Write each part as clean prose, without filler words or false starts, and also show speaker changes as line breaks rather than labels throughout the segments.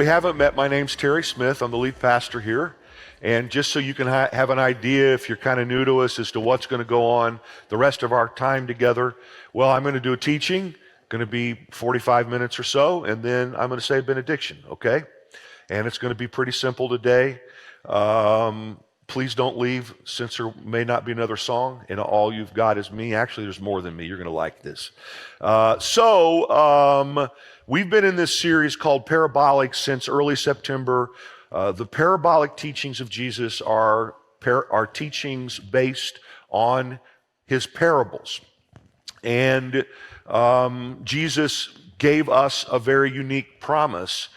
we haven't met, my name's Terry Smith. I'm the lead pastor here. And just so you can have an idea, if you're kind of new to us, as to what's going to go on the rest of our time together, well, I'm going to do a teaching, going to be 45 minutes or so, and then I'm going to say a benediction, okay? And it's going to be pretty simple today. Please don't leave, since there may not be another song, and all you've got is me. Actually, there's more than me. You're going to like this. We've been in this series called Parabolic since early September. The parabolic teachings of Jesus are teachings based on his parables. And Jesus gave us a very unique promise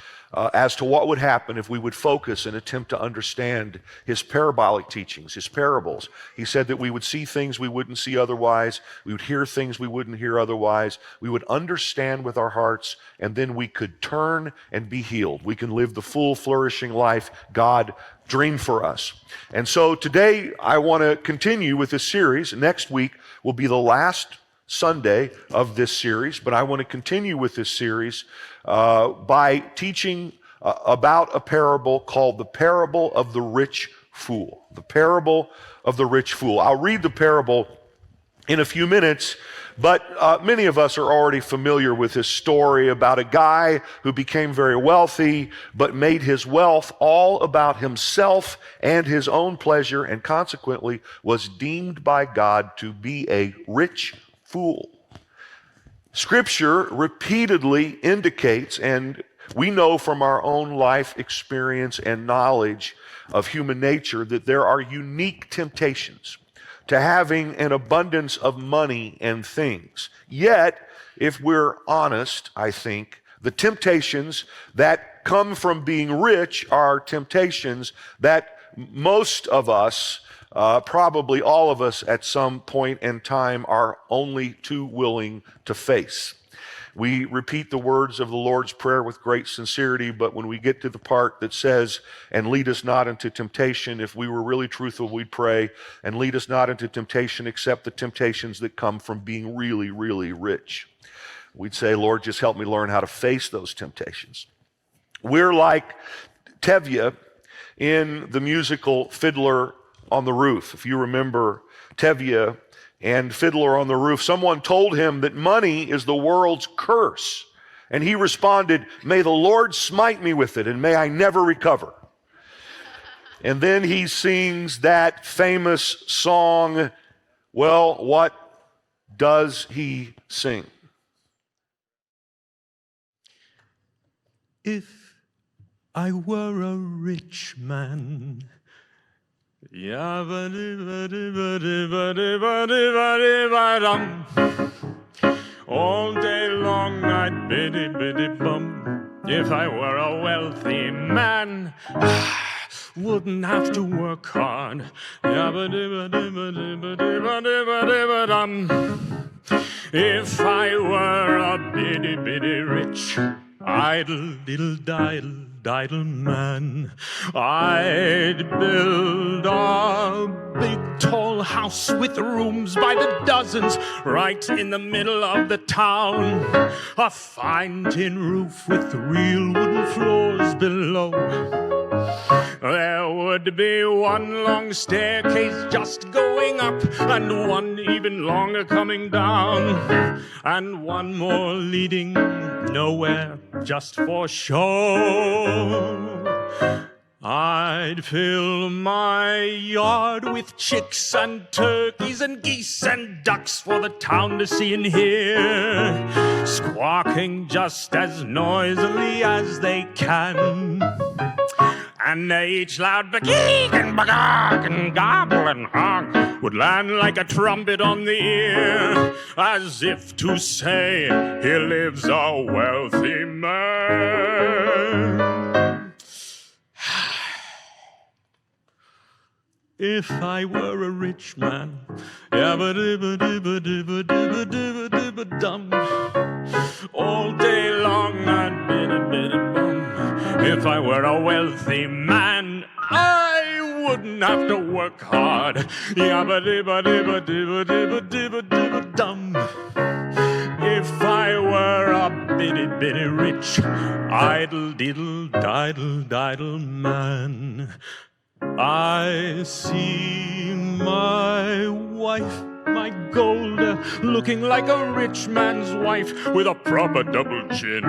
as to what would happen if we would focus and attempt to understand his parabolic teachings, his parables. He said that we would see things we wouldn't see otherwise, we would hear things we wouldn't hear otherwise, we would understand with our hearts, and then we could turn and be healed. We can live the full, flourishing life God dreamed for us. And so today I want to continue with this series. Next week will be the last Sunday of this series, but I want to continue with this series by teaching about a parable called the parable of the rich fool. The parable of the rich fool. I'll read the parable in a few minutes, but many of us are already familiar with this story about a guy who became very wealthy, but made his wealth all about himself and his own pleasure, and consequently was deemed by God to be a rich fool. Scripture repeatedly indicates, and we know from our own life experience and knowledge of human nature, that there are unique temptations to having an abundance of money and things. Yet, if we're honest, I think, the temptations that come from being rich are temptations that most of us, probably all of us at some point in time, are only too willing to face. We repeat the words of the Lord's Prayer with great sincerity, but when we get to the part that says, "And lead us not into temptation," if we were really truthful, we'd pray, "And lead us not into temptation except the temptations that come from being really, really rich." We'd say, "Lord, just help me learn how to face those temptations." We're like Tevye in the musical Fiddler on the Roof. If you remember Tevye and Fiddler on the Roof, someone told him that money is the world's curse. And he responded, "May the Lord smite me with it, and may I never recover." And then he sings that famous song. Well, what does he sing?
If I were a rich man, all day long I'd biddy biddy bum. If I were a wealthy man, wouldn't have to work hard. If I were a biddy biddy rich, idle diddle diddle man, I'd build a big tall house with rooms by the dozens right in the middle of the town. A fine tin roof with real wooden floors below. There would be one long staircase just going up, and one even longer coming down, and one more leading nowhere, just for show. I'd fill my yard with chicks and turkeys and geese and ducks for the town to see and hear, squawking just as noisily as they can. And each loud ba-geek and ba-gawk and gobble and honk would land like a trumpet on the ear, as if to say, "Here lives a wealthy man." If I were a rich man, yabba-dibba-dibba-dibba-dibba-dibba-dibba-dum, all day long I'd biddy-biddy-bum. If I were a wealthy man, I wouldn't have to work hard. Yabba-dibba-dibba-dibba-dibba-dibba-dibba-dum. If I were a bitty, bitty rich, idle, diddle, diddle, diddle man. I see my wife, my gold, looking like a rich man's wife with a proper double chin,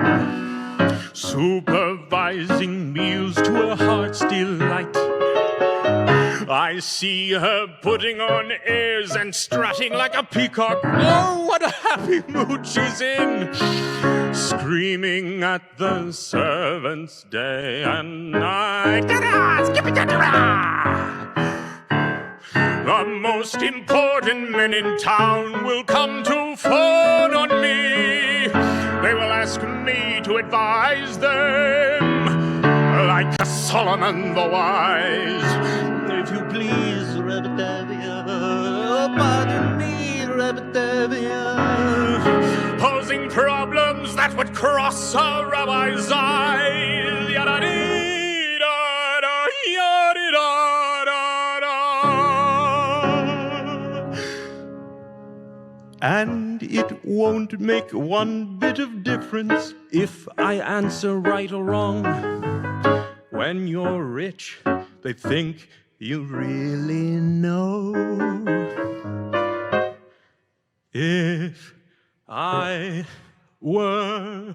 supervising meals to her heart's delight. I see her putting on airs and strutting like a peacock. Oh, what a happy mood she's in! Screaming at the servants day and night. Da-da! Skippy-da-da-da! The most important men in town will come to fawn on me. They will ask me to advise them like Solomon the Wise. If you please, Rabbatavia, oh, pardon me, Rabbatavia, posing problems that would cross a rabbi's eyes. Yada-dee-da-da, yada-dee-da-da-da. And it won't make one bit of difference if I answer right or wrong. When you're rich, they think you really know. If I were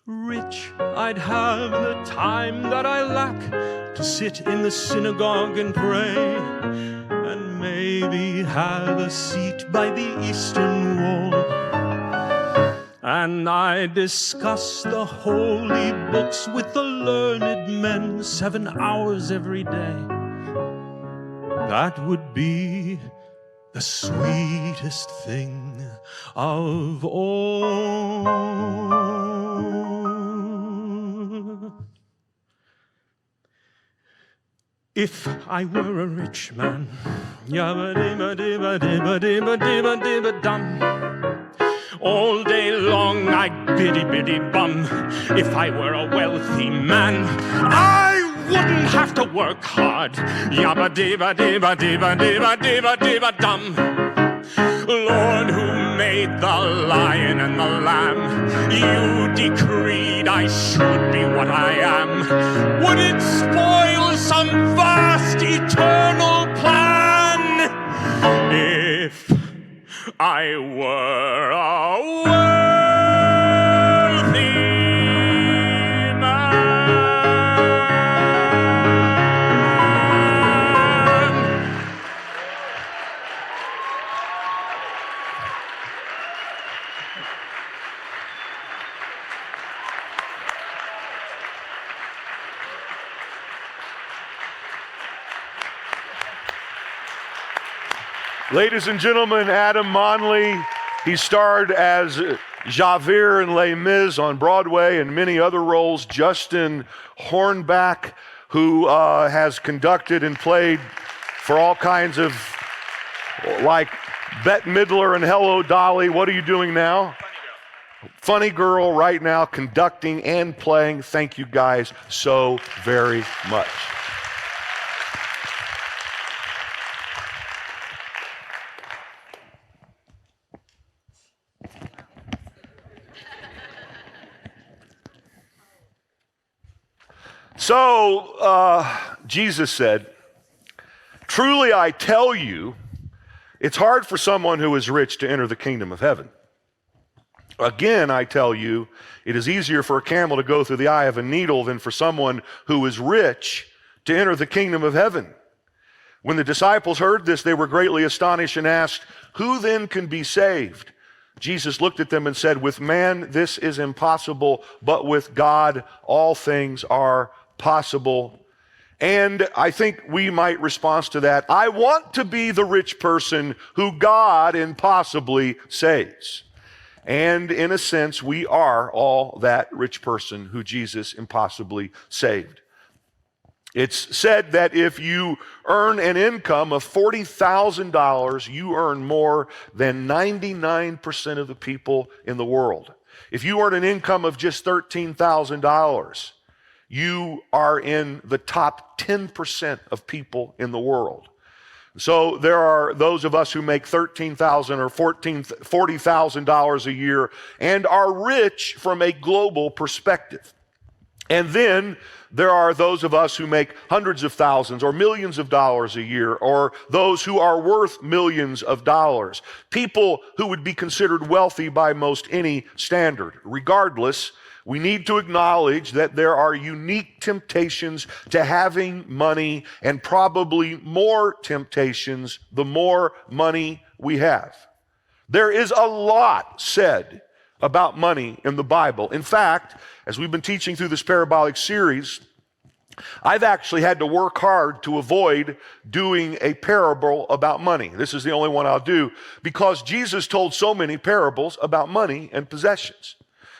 rich, I'd have the time that I lack to sit in the synagogue and pray, and maybe have a seat by the eastern wall. And I discuss the holy books with the learned men 7 hours every day. That would be the sweetest thing of all. If I were a rich man, yabba-dibba-dibba-dibba-dibba-dibba-dibba-dum, all day long I'd biddy-biddy bum. If I were a wealthy man, I wouldn't have to work hard. Yabba-dibba-dibba-dibba-dibba-dibba-dibba-dum. Lord, who made the lion and the lamb, you decreed I should be what I am. Would it spoil some vast eternal plan if I were a wealthy man?
Ladies and gentlemen, Adam Monley. He starred as Javert in Les Mis on Broadway and many other roles. Justin Hornback, who has conducted and played for all kinds of, like Bette Midler and Hello Dolly. What are you doing now? Funny Girl right now, conducting and playing. Thank you guys so very much. So, Jesus said, "Truly I tell you, it's hard for someone who is rich to enter the kingdom of heaven. Again, I tell you, it is easier for a camel to go through the eye of a needle than for someone who is rich to enter the kingdom of heaven." When the disciples heard this, they were greatly astonished and asked, "Who then can be saved?" Jesus looked at them and said, "With man this is impossible, but with God all things are possible." And I think we might respond to that. I want to be the rich person who God impossibly saves. And in a sense, we are all that rich person who Jesus impossibly saved. It's said that if you earn an income of $40,000, you earn more than 99% of the people in the world. If you earn an income of just $13,000, you are in the top 10% of people in the world. So there are those of us who make $13,000 or $40,000 a year and are rich from a global perspective. And then there are those of us who make hundreds of thousands or millions of dollars a year, or those who are worth millions of dollars. People who would be considered wealthy by most any standard. Regardless, we need to acknowledge that there are unique temptations to having money, and probably more temptations the more money we have. There is a lot said about money in the Bible. In fact, as we've been teaching through this parabolic series, I've actually had to work hard to avoid doing a parable about money. This is the only one I'll do because Jesus told so many parables about money and possessions.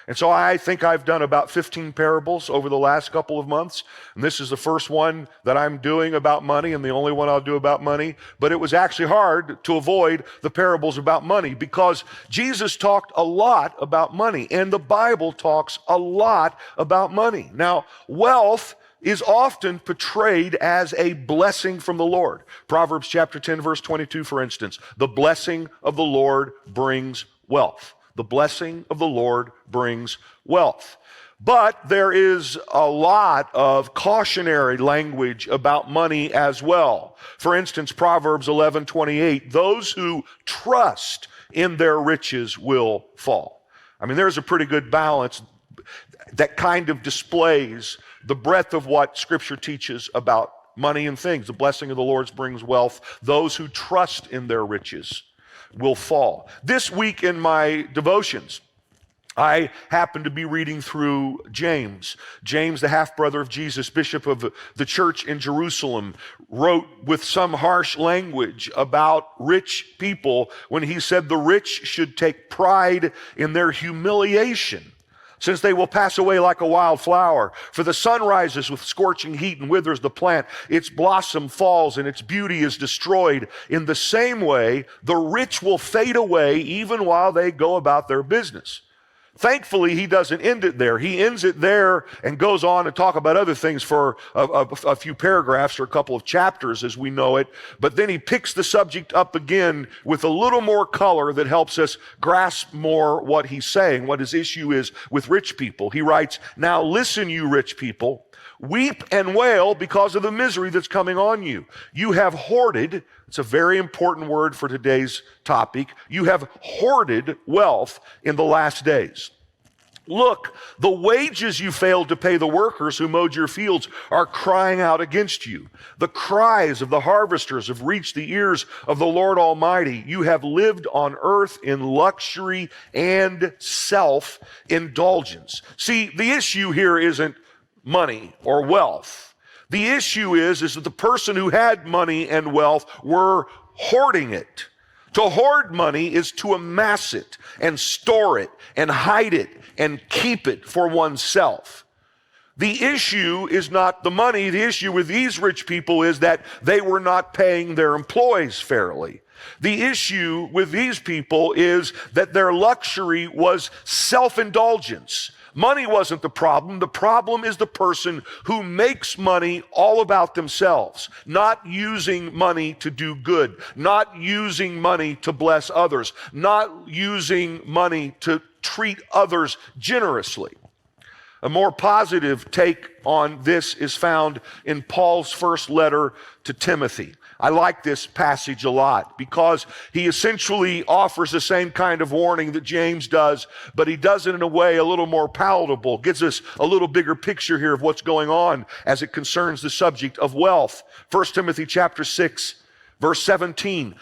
And so I think I've done about 15 parables over the last couple of months. And this is the first one that I'm doing about money and the only one I'll do about money. But it was actually hard to avoid the parables about money because Jesus talked a lot about money and the Bible talks a lot about money. Now, wealth is often portrayed as a blessing from the Lord. Proverbs chapter 10, verse 22, for instance, the blessing of the Lord brings wealth. The blessing of the Lord brings wealth. But there is a lot of cautionary language about money as well. For instance, Proverbs 11:28, those who trust in their riches will fall. I mean, there's a pretty good balance that kind of displays the breadth of what Scripture teaches about money and things. The blessing of the Lord brings wealth. Those who trust in their riches will fall. This week in my devotions, I happened to be reading through James. James, the half-brother of Jesus, bishop of the church in Jerusalem, wrote with some harsh language about rich people when he said the rich should take pride in their humiliation, since they will pass away like a wild flower. For the sun rises with scorching heat and withers the plant. Its blossom falls and its beauty is destroyed. In the same way, the rich will fade away even while they go about their business. Thankfully, he doesn't end it there. He ends it there and goes on to talk about other things for a few paragraphs or a couple of chapters as we know it. But then he picks the subject up again with a little more color that helps us grasp more what he's saying, what his issue is with rich people. He writes, "Now listen, you rich people, weep and wail because of the misery that's coming on you. You have hoarded," it's a very important word for today's topic, "you have hoarded wealth in the last days. Look, the wages you failed to pay the workers who mowed your fields are crying out against you. The cries of the harvesters have reached the ears of the Lord Almighty. You have lived on earth in luxury and self-indulgence." See, the issue here isn't money or wealth. The issue is that the person who had money and wealth were hoarding it. To hoard money is to amass it and store it and hide it and keep it for oneself. The issue is not the money. The issue with these rich people is that they were not paying their employees fairly. The issue with these people is that their luxury was self-indulgence. Money wasn't the problem. The problem is the person who makes money all about themselves, not using money to do good, not using money to bless others, not using money to treat others generously. A more positive take on this is found in Paul's first letter to Timothy. I like this passage a lot because he essentially offers the same kind of warning that James does, but he does it in a way a little more palatable, gives us a little bigger picture here of what's going on as it concerns the subject of wealth. 1 Timothy chapter 6, verse 17,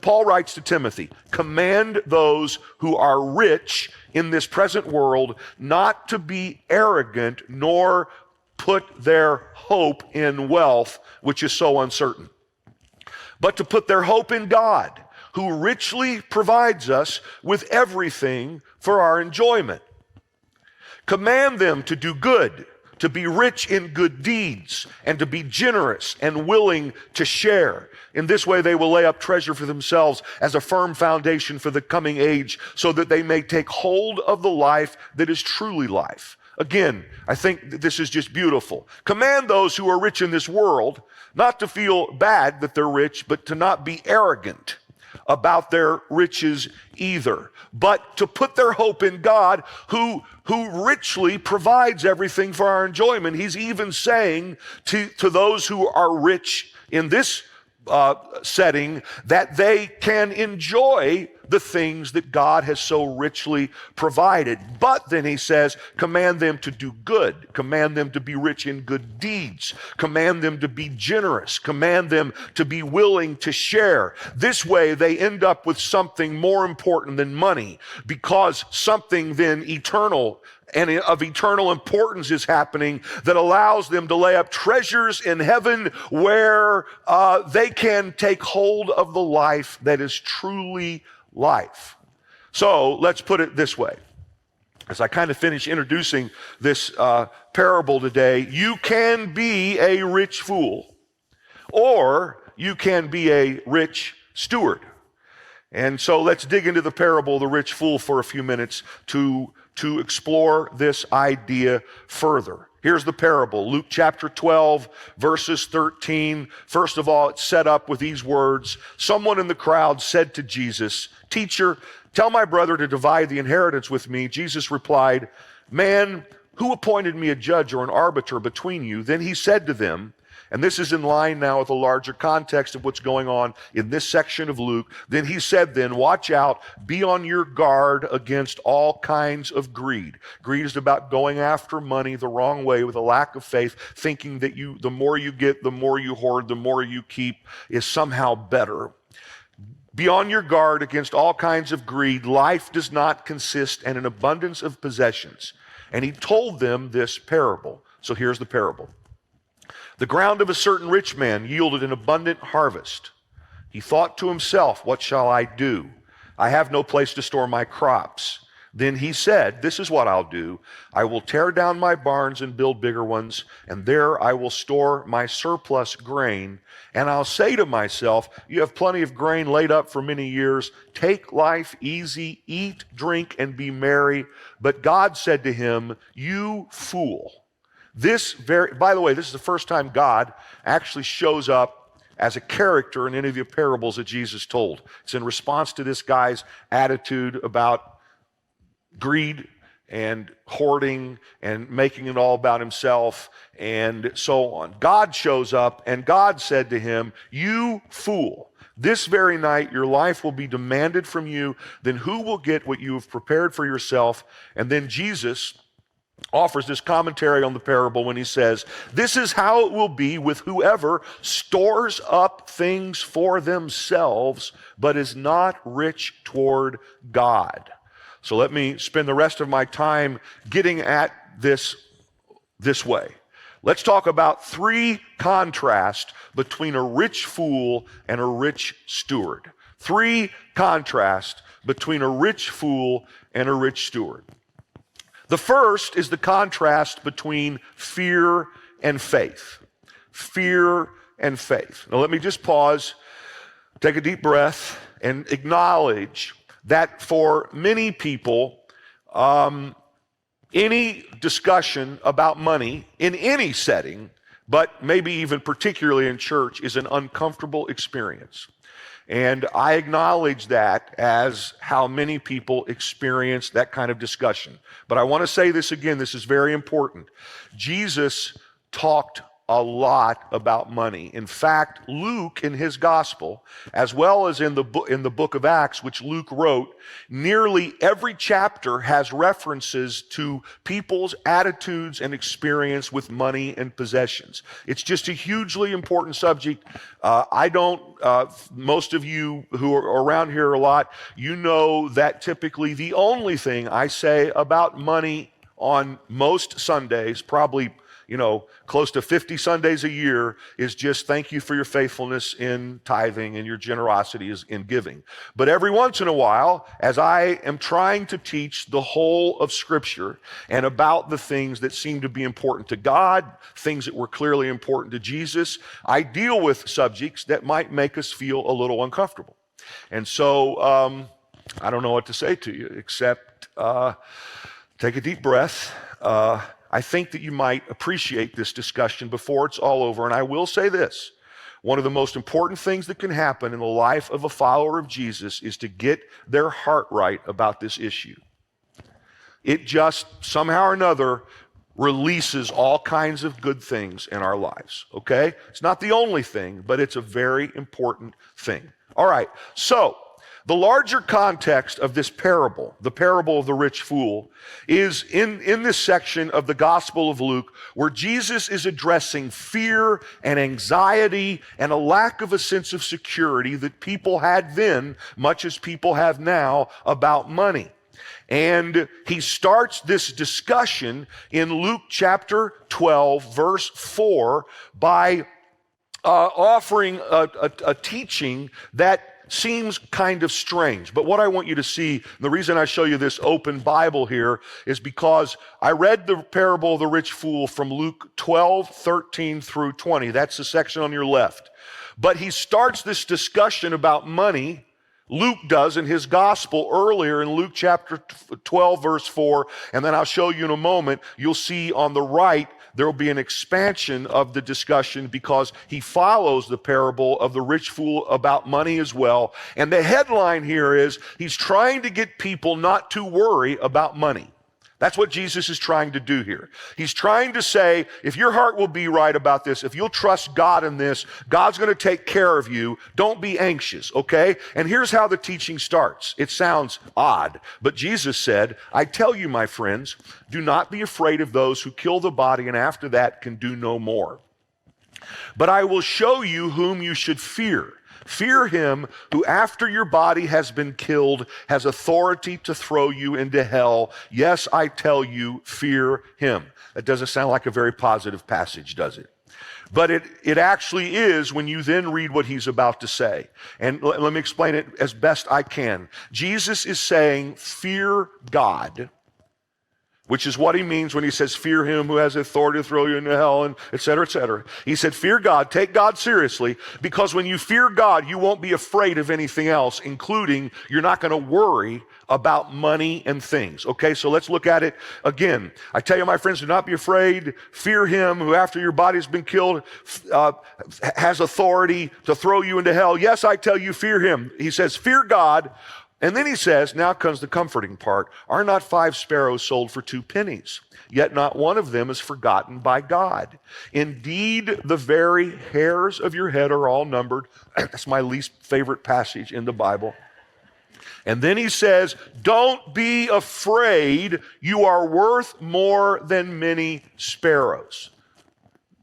Paul writes to Timothy, "Command those who are rich in this present world not to be arrogant nor put their hope in wealth, which is so uncertain, but to put their hope in God, who richly provides us with everything for our enjoyment. Command them to do good, to be rich in good deeds, and to be generous and willing to share. In this way they will lay up treasure for themselves as a firm foundation for the coming age, so that they may take hold of the life that is truly life." Again, I think this is just beautiful. Command those who are rich in this world not to feel bad that they're rich, but to not be arrogant about their riches either, but to put their hope in God who richly provides everything for our enjoyment. He's even saying to those who are rich in this setting that they can enjoy the things that God has so richly provided. But then he says, command them to do good, command them to be rich in good deeds, command them to be generous, command them to be willing to share. This way they end up with something more important than money, because something then eternal and of eternal importance is happening that allows them to lay up treasures in heaven where they can take hold of the life that is truly life. So let's put it this way. As I kind of finish introducing this parable today, you can be a rich fool, or you can be a rich steward. And so let's dig into the parable of the rich fool for a few minutes to explore this idea further. Here's the parable, Luke chapter 12, verses 13. First of all, it's set up with these words. Someone in the crowd said to Jesus, "Teacher, tell my brother to divide the inheritance with me." Jesus replied, "Man, who appointed me a judge or an arbiter between you?" Then he said to them, and this is in line now with the larger context of what's going on in this section of Luke. Then he said, watch out, be on your guard against all kinds of greed. Greed is about going after money the wrong way with a lack of faith, thinking that the more you get, the more you hoard, the more you keep is somehow better. Be on your guard against all kinds of greed. Life does not consist in an abundance of possessions. And he told them this parable. So here's the parable. The ground of a certain rich man yielded an abundant harvest. He thought to himself, "What shall I do? I have no place to store my crops." Then he said, "This is what I'll do. I will tear down my barns and build bigger ones, and there I will store my surplus grain. And I'll say to myself, you have plenty of grain laid up for many years. Take life easy, eat, drink, and be merry." But God said to him, "You fool." By the way, this is the first time God actually shows up as a character in any of the parables that Jesus told. It's in response to this guy's attitude about greed and hoarding and making it all about himself and so on. God shows up and God said to him, "You fool. This very night your life will be demanded from you. Then who will get what you have prepared for yourself?" And then Jesus offers this commentary on the parable when he says, "This is how it will be with whoever stores up things for themselves, but is not rich toward God." So let me spend the rest of my time getting at this way. Let's talk about three contrasts between a rich fool and a rich steward. Three contrasts between a rich fool and a rich steward. The first is the contrast between fear and faith. Fear and faith. Now let me just pause, take a deep breath, and acknowledge that for many people, any discussion about money in any setting, but maybe even particularly in church, is an uncomfortable experience. And I acknowledge that as how many people experience that kind of discussion. But I want to say this again, this is very important. Jesus talked a lot about money. In fact, Luke in his gospel, as well as in the book of Acts, which Luke wrote, nearly every chapter has references to people's attitudes and experience with money and possessions. It's just a hugely important subject. Most of you who are around here a lot, you know that typically the only thing I say about money on most Sundays, probably close to 50 Sundays a year, is just thank you for your faithfulness in tithing and your generosity in giving. But every once in a while, as I am trying to teach the whole of Scripture and about the things that seem to be important to God, things that were clearly important to Jesus, I deal with subjects that might make us feel a little uncomfortable. And so I don't know what to say to you except Take a deep breath. I think that you might appreciate this discussion before it's all over. And I will say this. One of the most important things that can happen in the life of a follower of Jesus is to get their heart right about this issue. It just somehow or another releases all kinds of good things in our lives, okay? It's not the only thing, but it's a very important thing. All right, so the larger context of this parable, the parable of the rich fool, is in this section of the Gospel of Luke where Jesus is addressing fear and anxiety and a lack of a sense of security that people had then, much as people have now, about money. And he starts this discussion in Luke chapter 12, verse 4, by offering a teaching that seems kind of strange. But what I want you to see, the reason I show you this open Bible here is because I read the parable of the rich fool from Luke 12, 13 through 20. That's the section on your left. But he starts this discussion about money. Luke does in his gospel earlier in Luke chapter 12, verse 4. And then I'll show you in a moment, you'll see on the right, there will be an expansion of the discussion because he follows the parable of the rich fool about money as well. And the headline here is he's trying to get people not to worry about money. That's what Jesus is trying to do here. He's trying to say, if your heart will be right about this, if you'll trust God in this, God's going to take care of you. Don't be anxious, okay? And here's how the teaching starts. It sounds odd, but Jesus said, I tell you, my friends, do not be afraid of those who kill the body and after that can do no more. But I will show you whom you should fear. Fear him who after your body has been killed has authority to throw you into hell. Yes, I tell you, fear him. That doesn't sound like a very positive passage, does it? But it actually is when you then read what he's about to say. And let me explain it as best I can. Jesus is saying, fear God, which is what he means when he says, fear him who has authority to throw you into hell, and et cetera, et cetera. He said, fear God, take God seriously, because when you fear God, you won't be afraid of anything else, including you're not going to worry about money and things. Okay, so let's look at it again. I tell you, my friends, do not be afraid. Fear him who after your body's been killed has authority to throw you into hell. Yes, I tell you, fear him. He says, fear God. And then he says, now comes the comforting part. Are not 5 sparrows sold for 2 pennies? Yet not one of them is forgotten by God. Indeed, the very hairs of your head are all numbered. That's my least favorite passage in the Bible. And then he says, don't be afraid. You are worth more than many sparrows.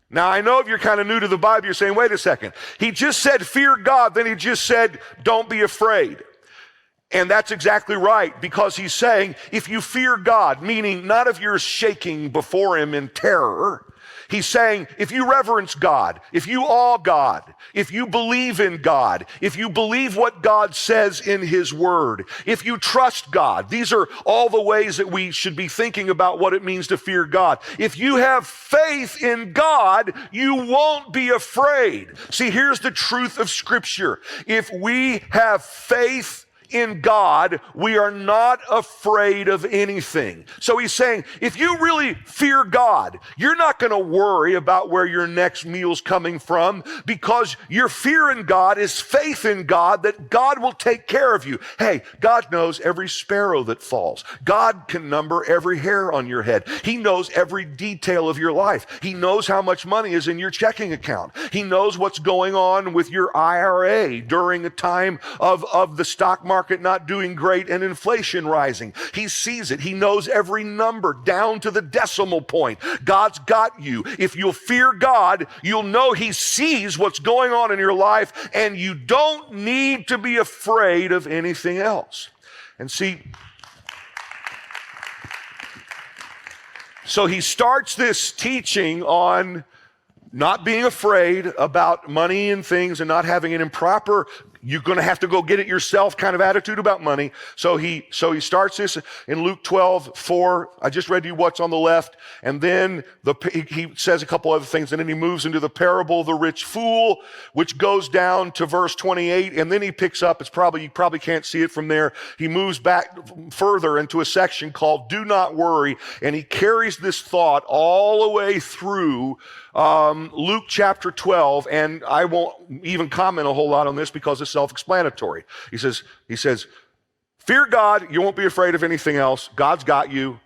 Now, I know if you're kind of new to the Bible, you're saying, wait a second. He just said, fear God. Then he just said, don't be afraid. And that's exactly right, because he's saying, if you fear God, meaning not if you're shaking before him in terror, he's saying, if you reverence God, if you awe God, if you believe in God, if you believe what God says in his word, if you trust God, these are all the ways that we should be thinking about what it means to fear God. If you have faith in God, you won't be afraid. See, here's the truth of Scripture. If we have faith in God, we are not afraid of anything. So he's saying, if you really fear God, you're not going to worry about where your next meal's coming from, because your fear in God is faith in God that God will take care of you. Hey, God knows every sparrow that falls. God can number every hair on your head. He knows every detail of your life. He knows how much money is in your checking account. He knows what's going on with your IRA during a time of the stock market not doing great and inflation rising. He sees it. He knows every number down to the decimal point. God's got you. If you'll fear God, you'll know he sees what's going on in your life, and you don't need to be afraid of anything else. And see, so he starts this teaching on not being afraid about money and things and not having an improper you're going to have to go get it yourself kind of attitude about money. So he starts this in Luke 12:4. I just read you what's on the left. And then he says a couple other things. And then he moves into the parable of the rich fool, which goes down to verse 28. And then he picks up, you probably can't see it from there. He moves back further into a section called Do Not Worry. And he carries this thought all the way through Luke chapter 12, and I won't even comment a whole lot on this because it's self-explanatory. He says, fear God, you won't be afraid of anything else. God's got you.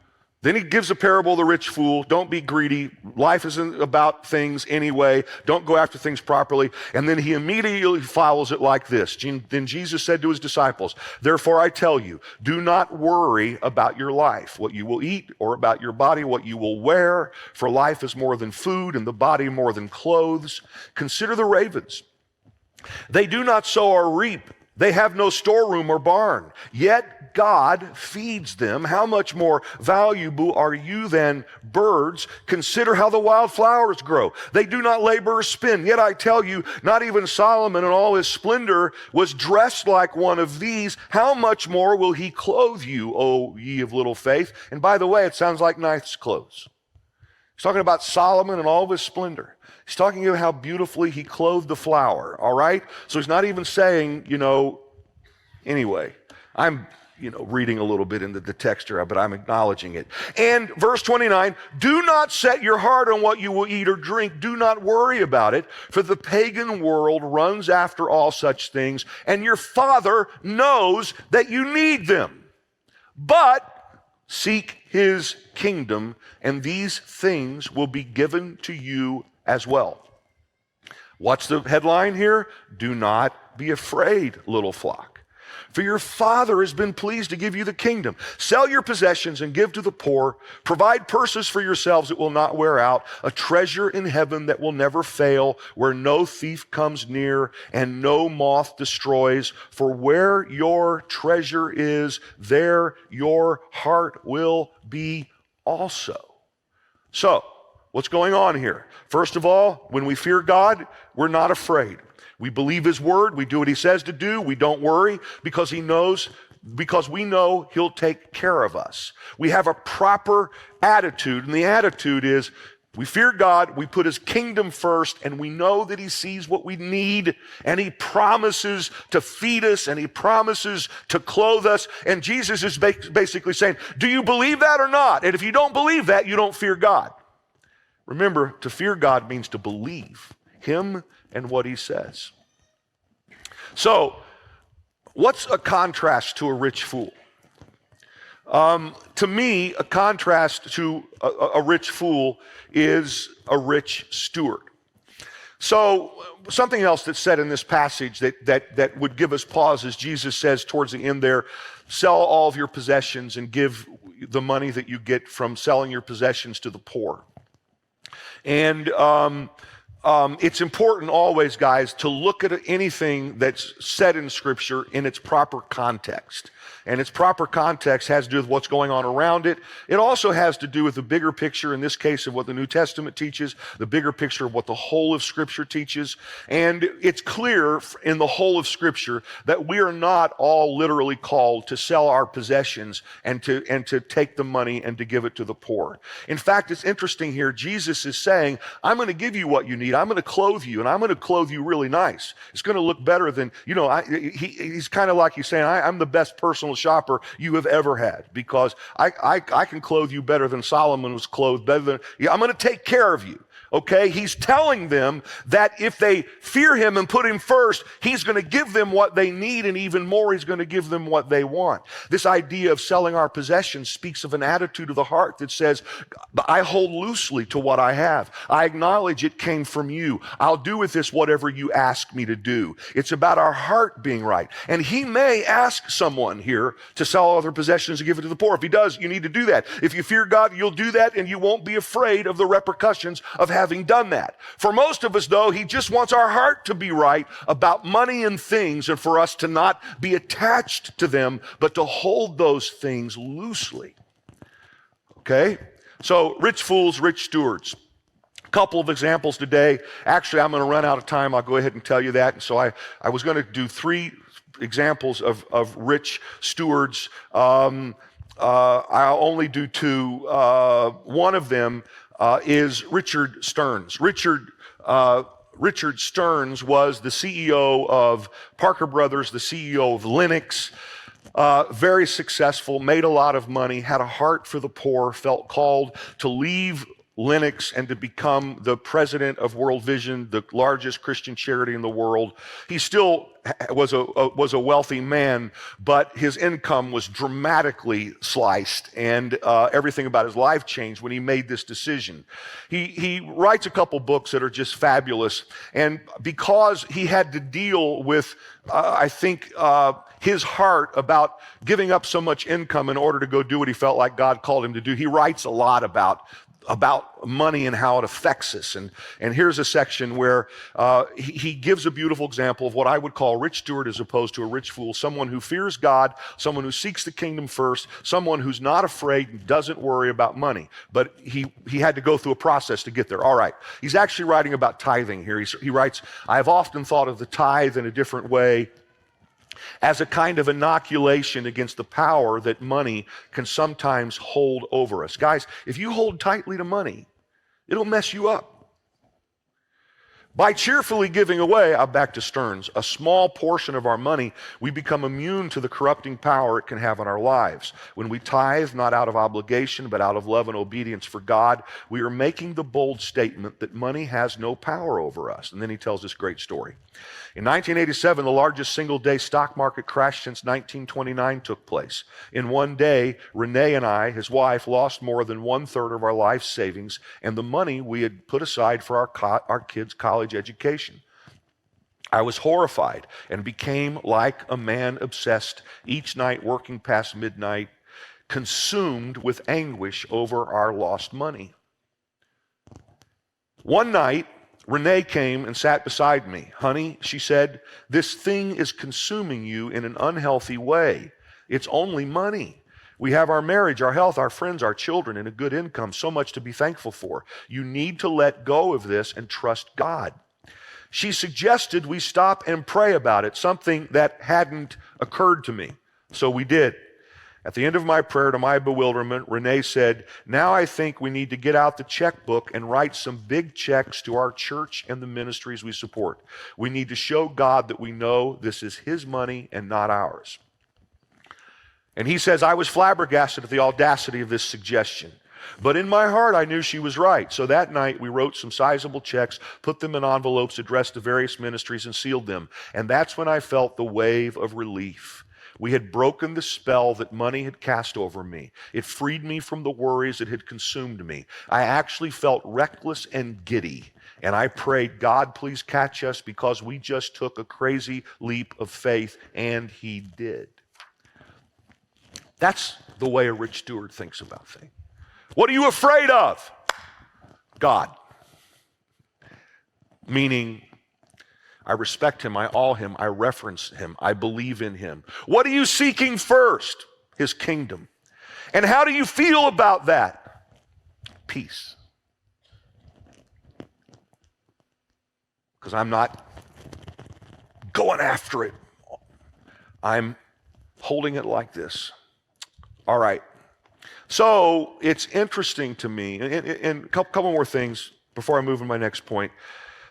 Then he gives a parable of the rich fool. Don't be greedy. Life isn't about things anyway. Don't go after things properly. And then he immediately follows it like this. Then Jesus said to his disciples, therefore I tell you, do not worry about your life, what you will eat, or about your body, what you will wear. For life is more than food, and the body more than clothes. Consider the ravens. They do not sow or reap. They have no storeroom or barn, yet God feeds them. How much more valuable are you than birds? Consider how the wild flowers grow. They do not labor or spin, yet I tell you, not even Solomon in all his splendor was dressed like one of these. How much more will he clothe you, O ye of little faith? And by the way, it sounds like nice clothes. He's talking about Solomon and all of his splendor. He's talking about how beautifully he clothed the flower, all right? So he's not even saying, anyway, I'm, reading a little bit into the text here, but I'm acknowledging it. And verse 29, do not set your heart on what you will eat or drink. Do not worry about it, for the pagan world runs after all such things, and your Father knows that you need them. But seek his kingdom, and these things will be given to you as well. What's the headline here? Do not be afraid, little flock, for your Father has been pleased to give you the kingdom. Sell your possessions and give to the poor. Provide purses for yourselves that will not wear out, a treasure in heaven that will never fail, where no thief comes near and no moth destroys. For where your treasure is, there your heart will be also. So, what's going on here? First of all, when we fear God, we're not afraid. We believe his word. We do what he says to do. We don't worry because we know he'll take care of us. We have a proper attitude, and the attitude is we fear God, we put his kingdom first, and we know that he sees what we need, and he promises to feed us, and he promises to clothe us. And Jesus is basically saying, do you believe that or not? And if you don't believe that, you don't fear God. Remember, to fear God means to believe him and what he says. So, what's a contrast to a rich fool? To me, a contrast to a rich fool is a rich steward. So, something else that's said in this passage that would give us pause is Jesus says towards the end there, sell all of your possessions and give the money that you get from selling your possessions to the poor. And it's important always, guys, to look at anything that's said in Scripture in its proper context. And its proper context has to do with what's going on around it. It also has to do with the bigger picture, in this case, of what the New Testament teaches, the bigger picture of what the whole of Scripture teaches. And it's clear in the whole of Scripture that we are not all literally called to sell our possessions and to take the money and to give it to the poor. In fact, it's interesting here. Jesus is saying, I'm going to give you what you need. I'm going to clothe you, and I'm going to clothe you really nice. It's going to look better than, he's kind of like he's saying, I'm the best personal shopper you have ever had, because I can clothe you better than Solomon was clothed, I'm going to take care of you. Okay, he's telling them that if they fear him and put him first, he's going to give them what they need, and even more, he's going to give them what they want. This idea of selling our possessions speaks of an attitude of the heart that says, I hold loosely to what I have. I acknowledge it came from you. I'll do with this whatever you ask me to do. It's about our heart being right. And he may ask someone here to sell all their possessions and give it to the poor. If he does, you need to do that. If you fear God, you'll do that, and you won't be afraid of the repercussions of having done that. For most of us, though, he just wants our heart to be right about money and things, and for us to not be attached to them, but to hold those things loosely. Okay? So, rich fools, rich stewards. Couple of examples today. Actually, I'm going to run out of time. I'll go ahead and tell you that. And so I was going to do 3 examples of rich stewards. I'll only do 2. One of them is Richard Stearns. Richard Stearns was the CEO of Parker Brothers, the CEO of Linux. Very successful, made a lot of money, had a heart for the poor, felt called to leave Linux and to become the president of World Vision, the largest Christian charity in the world. He still was a wealthy man, but his income was dramatically sliced, and everything about his life changed when he made this decision. He writes a couple books that are just fabulous, and because he had to deal with, I think, his heart about giving up so much income in order to go do what he felt like God called him to do, he writes a lot about money and how it affects us. And here's a section where he gives a beautiful example of what I would call a rich steward as opposed to a rich fool, someone who fears God, someone who seeks the kingdom first, someone who's not afraid and doesn't worry about money. But he had to go through a process to get there. All right. He's actually writing about tithing here. He writes, I have often thought of the tithe in a different way, as a kind of inoculation against the power that money can sometimes hold over us. Guys, if you hold tightly to money, it'll mess you up. By cheerfully giving away, I'm back to Stearns, a small portion of our money, we become immune to the corrupting power it can have on our lives. When we tithe, not out of obligation, but out of love and obedience for God, we are making the bold statement that money has no power over us. And then he tells this great story. In 1987, the largest single-day stock market crash since 1929 took place. In one day, Renee and I, his wife, lost more than 1/3 of our life savings and the money we had put aside for our kids' college education. I was horrified and became like a man obsessed, each night working past midnight, consumed with anguish over our lost money. One night, Renee came and sat beside me. Honey, she said, this thing is consuming you in an unhealthy way. It's only money. We have our marriage, our health, our friends, our children, and a good income, so much to be thankful for. You need to let go of this and trust God. She suggested we stop and pray about it, something that hadn't occurred to me. So we did. At the end of my prayer, to my bewilderment, Renee said, now I think we need to get out the checkbook and write some big checks to our church and the ministries we support. We need to show God that we know this is His money and not ours. And he says, I was flabbergasted at the audacity of this suggestion. But in my heart, I knew she was right. So that night, we wrote some sizable checks, put them in envelopes addressed to various ministries, and sealed them. And that's when I felt the wave of relief. We had broken the spell that money had cast over me. It freed me from the worries that had consumed me. I actually felt reckless and giddy. And I prayed, God, please catch us because we just took a crazy leap of faith, and He did. That's the way a rich steward thinks about things. What are you afraid of? God. Meaning, I respect Him, I awe Him, I reverence Him, I believe in Him. What are you seeking first? His kingdom. And how do you feel about that? Peace. Because I'm not going after it. I'm holding it like this. All right. So it's interesting to me, and a couple more things before I move to my next point.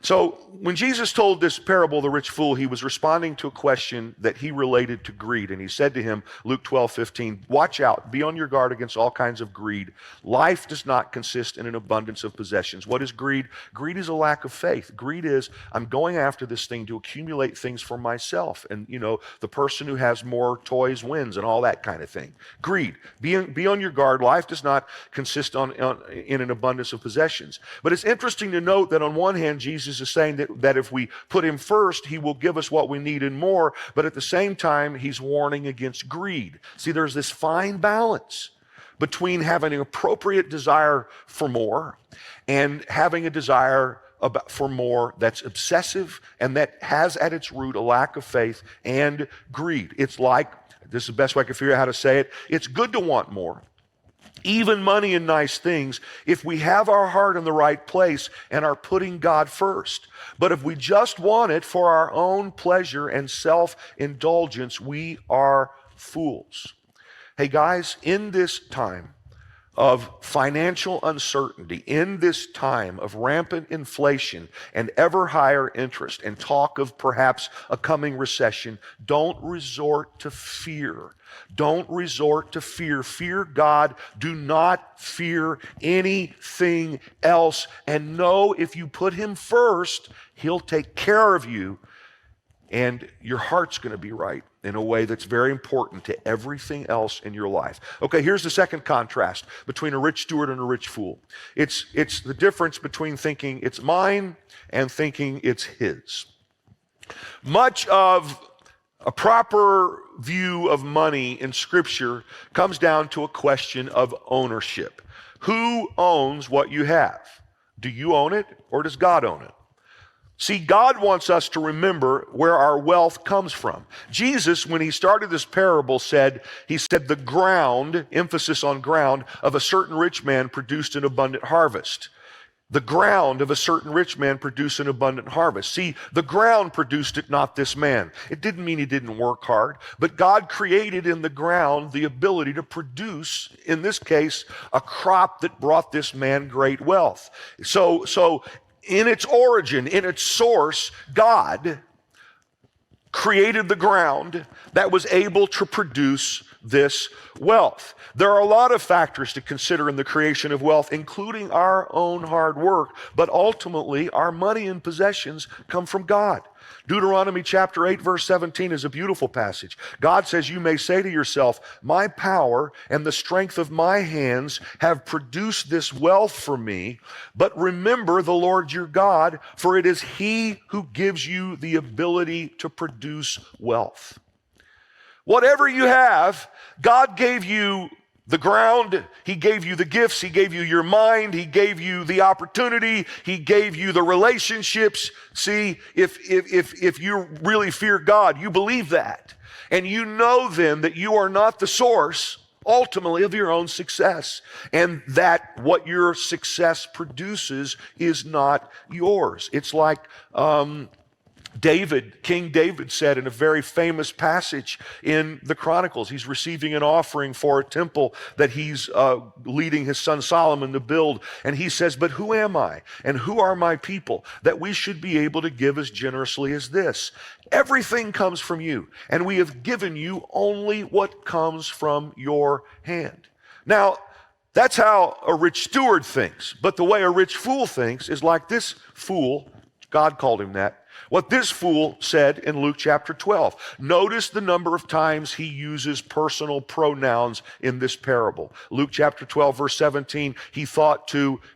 So when Jesus told this parable, the rich fool, He was responding to a question that he related to greed. And He said to him, Luke 12:15, watch out, be on your guard against all kinds of greed. Life does not consist in an abundance of possessions. What is greed? Greed is a lack of faith. Greed is, I'm going after this thing to accumulate things for myself. And, the person who has more toys wins and all that kind of thing. Greed. Be on your guard. Life does not consist in an abundance of possessions. But it's interesting to note that on one hand, Jesus is saying that if we put Him first, He will give us what we need and more. But at the same time, He's warning against greed. See, there's this fine balance between having an appropriate desire for more and having a desire for more that's obsessive and that has at its root a lack of faith and greed. It's like, this is the best way I can figure out how to say it, it's good to want more. even money and nice things, if we have our heart in the right place and are putting God first. But if we just want it for our own pleasure and self-indulgence, we are fools. Hey guys, in this time of financial uncertainty, in this time of rampant inflation and ever higher interest and talk of perhaps a coming recession, don't resort to fear. Don't resort to fear. Fear God. Do not fear anything else. And know if you put him first, he'll take care of you. And your heart's going to be right in a way that's very important to everything else in your life. Okay, here's the second contrast between a rich steward and a rich fool. It's the difference between thinking it's mine and thinking it's his. Much of a proper view of money in Scripture comes down to a question of ownership. Who owns what you have? Do you own it or does God own it? See, God wants us to remember where our wealth comes from. Jesus, when he started this parable, said the ground, emphasis on ground, of a certain rich man produced an abundant harvest. The ground of a certain rich man produced an abundant harvest. See, the ground produced it, not this man. It didn't mean he didn't work hard, but God created in the ground the ability to produce, in this case, a crop that brought this man great wealth. So in its origin, in its source, God created the ground that was able to produce this wealth. There are a lot of factors to consider in the creation of wealth, including our own hard work, but ultimately our money and possessions come from God. Deuteronomy chapter 8, verse 17 is a beautiful passage. God says, you may say to yourself, my power and the strength of my hands have produced this wealth for me, but remember the Lord your God, for it is he who gives you the ability to produce wealth. Whatever you have, God gave you the ground, he gave you the gifts, he gave you your mind, he gave you the opportunity, he gave you the relationships. See, if you really fear God, you believe that. And you know then that you are not the source, ultimately, of your own success. And that what your success produces is not yours. It's like King David said in a very famous passage in the Chronicles, he's receiving an offering for a temple that he's leading his son Solomon to build. And he says, but who am I and who are my people that we should be able to give as generously as this? Everything comes from you, and we have given you only what comes from your hand. Now, that's how a rich steward thinks. But the way a rich fool thinks is like this fool, God called him that. What this fool said in Luke chapter 12. Notice the number of times he uses personal pronouns in this parable. Luke chapter 12, verse 17,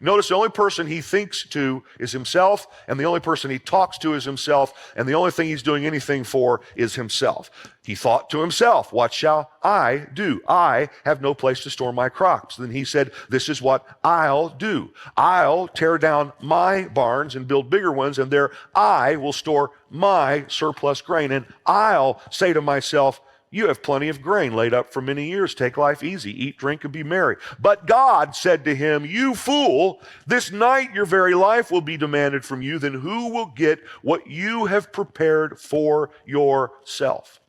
notice the only person he thinks to is himself, and the only person he talks to is himself, and the only thing he's doing anything for is himself. He thought to himself, what shall I do? I have no place to store my crops. Then he said, this is what I'll do. I'll tear down my barns and build bigger ones, and there I will store my surplus grain. And I'll say to myself, you have plenty of grain laid up for many years. Take life easy, eat, drink, and be merry. But God said to him, you fool, this night your very life will be demanded from you. Then who will get what you have prepared for yourself?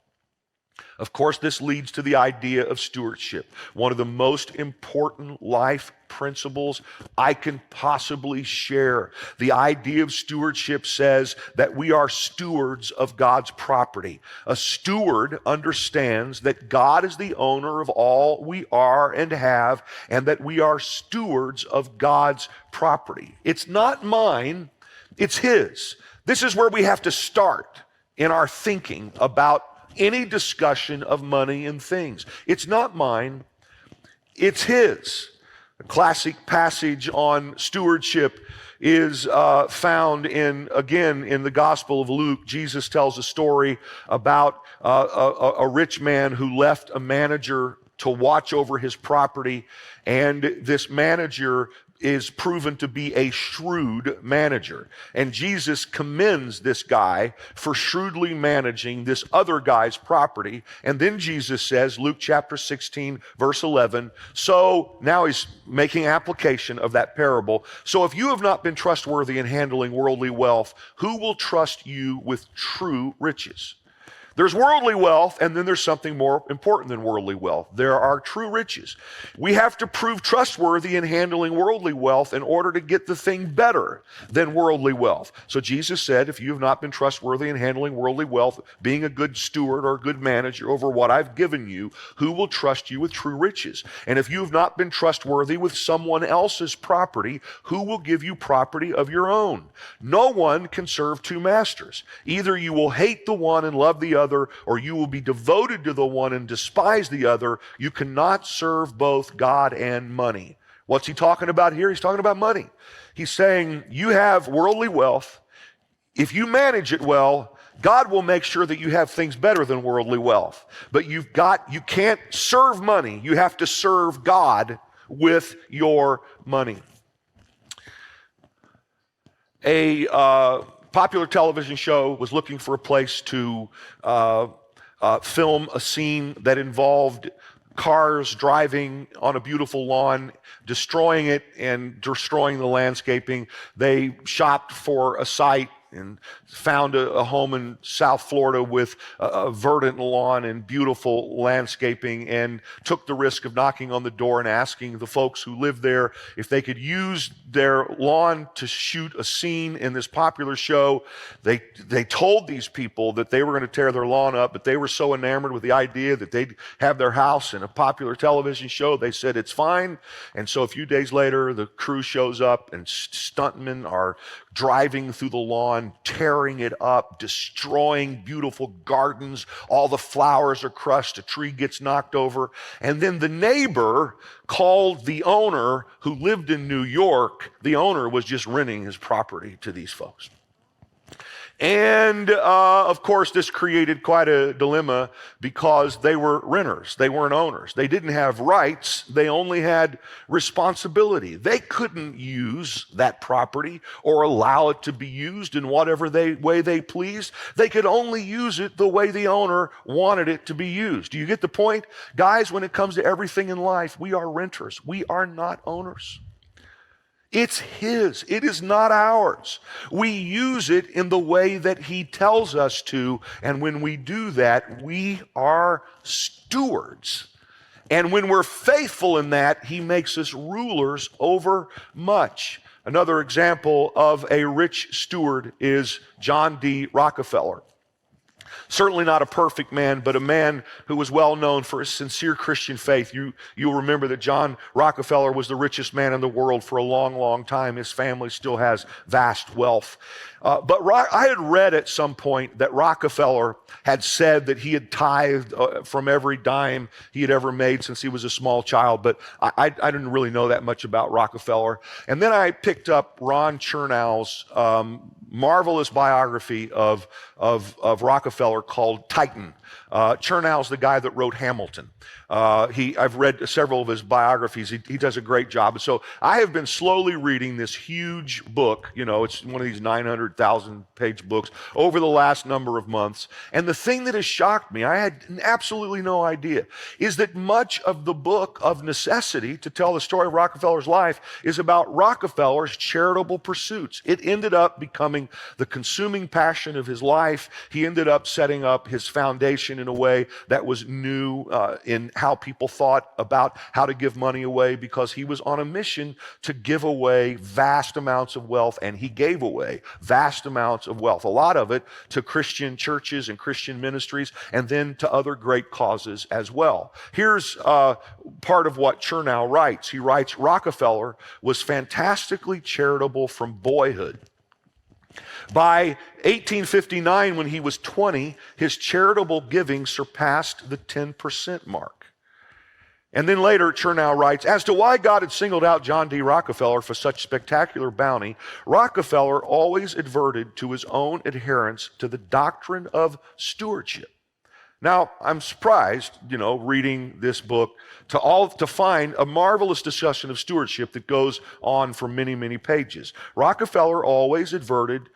Of course, this leads to the idea of stewardship, one of the most important life principles I can possibly share. The idea of stewardship says that we are stewards of God's property. A steward understands that God is the owner of all we are and have, and that we are stewards of God's property. It's not mine, it's his. This is where we have to start in our thinking about any discussion of money and things. It's not mine, it's his. A classic passage on stewardship is found in the Gospel of Luke. Jesus tells a story about a rich man who left a manager to watch over his property, and this manager is proven to be a shrewd manager. And Jesus commends this guy for shrewdly managing this other guy's property. And then Jesus says, Luke chapter 16, verse 11, so now he's making application of that parable. So if you have not been trustworthy in handling worldly wealth, who will trust you with true riches? There's worldly wealth, and then there's something more important than worldly wealth. There are true riches. We have to prove trustworthy in handling worldly wealth in order to get the thing better than worldly wealth. So Jesus said, if you have not been trustworthy in handling worldly wealth, being a good steward or a good manager over what I've given you, who will trust you with true riches? And if you have not been trustworthy with someone else's property, who will give you property of your own? No one can serve two masters. Either you will hate the one and love the other, or you will be devoted to the one and despise the other. You cannot serve both God and money. What's he talking about here? He's talking about money. He's saying you have worldly wealth. If you manage it well, God will make sure that you have things better than worldly wealth. But you can't serve money. You have to serve God with your money. A popular television show was looking for a place to film a scene that involved cars driving on a beautiful lawn, destroying it and destroying the landscaping. They shopped for a site and found a home in South Florida with a verdant lawn and beautiful landscaping, and took the risk of knocking on the door and asking the folks who lived there if they could use their lawn to shoot a scene in this popular show. They told these people that they were going to tear their lawn up, but they were so enamored with the idea that they'd have their house in a popular television show, they said it's fine. And so a few days later, the crew shows up and stuntmen are driving through the lawn, tearing it up, destroying beautiful gardens. All the flowers are crushed. A tree gets knocked over. And then the neighbor called the owner who lived in New York. The owner was just renting his property to these folks. And of course, this created quite a dilemma because they were renters. They weren't owners. They didn't have rights. They only had responsibility. They couldn't use that property or allow it to be used in whatever way they pleased. They could only use it the way the owner wanted it to be used. Do you get the point? Guys, when it comes to everything in life, we are renters. We are not owners. It's his. It is not ours. We use it in the way that he tells us to, and when we do that, we are stewards. And when we're faithful in that, he makes us rulers over much. Another example of a rich steward is John D. Rockefeller. Certainly not a perfect man, but a man who was well known for his sincere Christian faith. You'll remember that John Rockefeller was the richest man in the world for a long, long time. His family still has vast wealth. But I had read at some point that Rockefeller had said that he had tithed from every dime he had ever made since he was a small child, but I didn't really know that much about Rockefeller. And then I picked up Ron Chernow's marvelous biography of Rockefeller called Titan. Chernow's the guy that wrote Hamilton. I've read several of his biographies. He does a great job. And so I have been slowly reading this huge book. You know, it's one of these 900,000 page books over the last number of months. And the thing that has shocked me, I had absolutely no idea, is that much of the book of necessity to tell the story of Rockefeller's life is about Rockefeller's charitable pursuits. It ended up becoming the consuming passion of his life. He ended up setting up his foundation in a way that was new in how people thought about how to give money away, because he was on a mission to give away vast amounts of wealth, and he gave away vast amounts of wealth, a lot of it to Christian churches and Christian ministries, and then to other great causes as well. Here's part of what Chernow writes. He writes, Rockefeller was fantastically charitable from boyhood. By 1859, when he was 20, his charitable giving surpassed the 10% mark. And then later, Chernow writes, as to why God had singled out John D. Rockefeller for such spectacular bounty, Rockefeller always adverted to his own adherence to the doctrine of stewardship. Now, I'm surprised, reading this book to find a marvelous discussion of stewardship that goes on for many, many pages. Rockefeller always adverted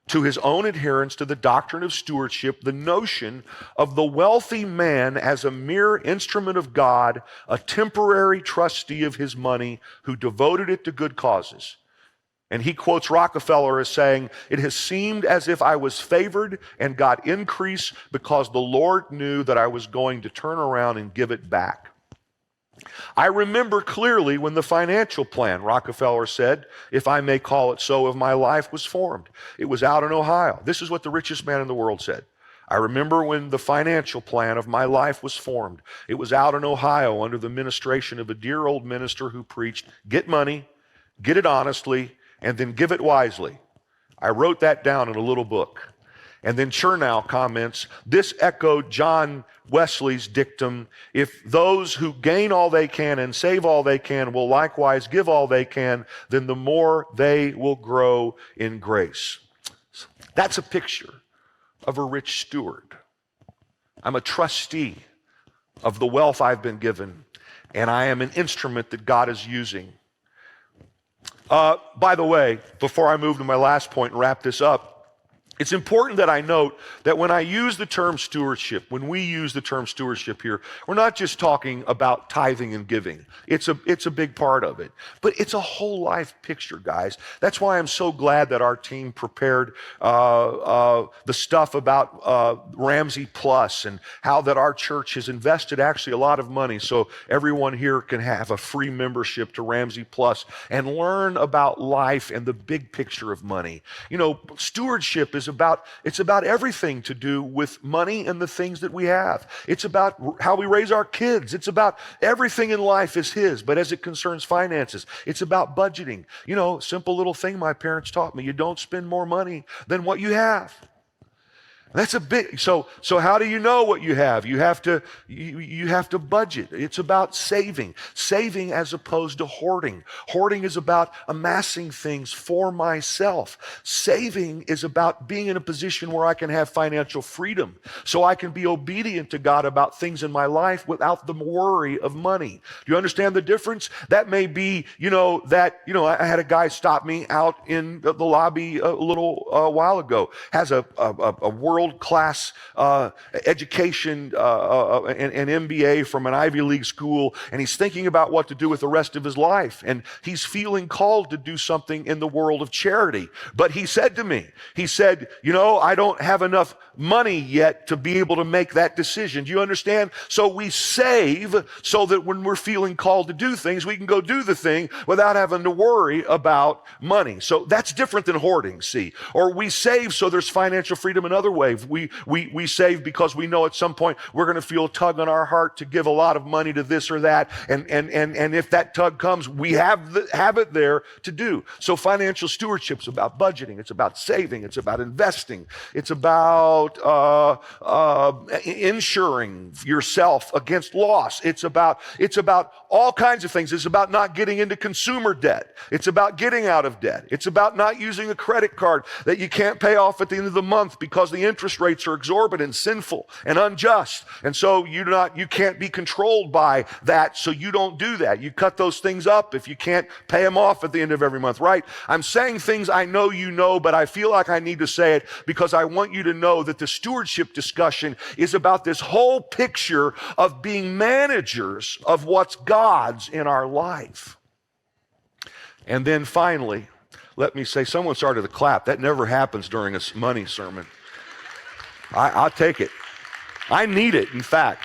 to his own adherence to the doctrine of stewardship, the notion of the wealthy man as a mere instrument of God, a temporary trustee of his money who devoted it to good causes. And he quotes Rockefeller as saying, "It has seemed as if I was favored and got increase because the Lord knew that I was going to turn around and give it back." I remember clearly when the financial plan, Rockefeller said, if I may call it so, of my life was formed. It was out in Ohio. This is what the richest man in the world said. I remember when the financial plan of my life was formed. It was out in Ohio under the ministration of a dear old minister who preached, get money, get it honestly, and then give it wisely. I wrote that down in a little book. And then Chernow comments, this echoed John Wesley's dictum, if those who gain all they can and save all they can will likewise give all they can, then the more they will grow in grace. That's a picture of a rich steward. I'm a trustee of the wealth I've been given, and I am an instrument that God is using. By the way, before I move to my last point and wrap this up, it's important that I note that when I use the term stewardship, when we use the term stewardship here, we're not just talking about tithing and giving. It's a big part of it. But it's a whole life picture, guys. That's why I'm so glad that our team prepared the stuff about Ramsey Plus and how that our church has invested actually a lot of money so everyone here can have a free membership to Ramsey Plus and learn about life and the big picture of money. Stewardship is about everything to do with money and the things that we have. It's about how we raise our kids. It's about everything in life is His, but as it concerns finances, it's about budgeting. Simple little thing my parents taught me, you don't spend more money than what you have. That's a big, so how do you know what you have? You have to budget. It's about saving as opposed to hoarding. Hoarding is about amassing things for myself. Saving is about being in a position where I can have financial freedom, so I can be obedient to God about things in my life without the worry of money. Do you understand the difference? That may be, I had a guy stop me out in the lobby a little while ago, has a world-class education, an MBA from an Ivy League school, and he's thinking about what to do with the rest of his life. And he's feeling called to do something in the world of charity. But he said to me, I don't have enough money yet to be able to make that decision. Do you understand? So we save so that when we're feeling called to do things, we can go do the thing without having to worry about money. So that's different than hoarding, see? Or we save so there's financial freedom in other ways. We save because we know at some point we're going to feel a tug on our heart to give a lot of money to this or that, and if that tug comes, we have it there to do. So financial stewardship is about budgeting. It's about saving. It's about investing. It's about insuring yourself against loss. It's about all kinds of things. It's about not getting into consumer debt. It's about getting out of debt. It's about not using a credit card that you can't pay off at the end of the month because the interest rates are exorbitant, sinful, and unjust. And so you can't be controlled by that, so you don't do that. You cut those things up if you can't pay them off at the end of every month, right? I'm saying things I know you know, but I feel like I need to say it because I want you to know that the stewardship discussion is about this whole picture of being managers of what's God's in our life. And then finally, let me say, someone started to clap. That never happens during a money sermon. I'll take it. I need it, in fact.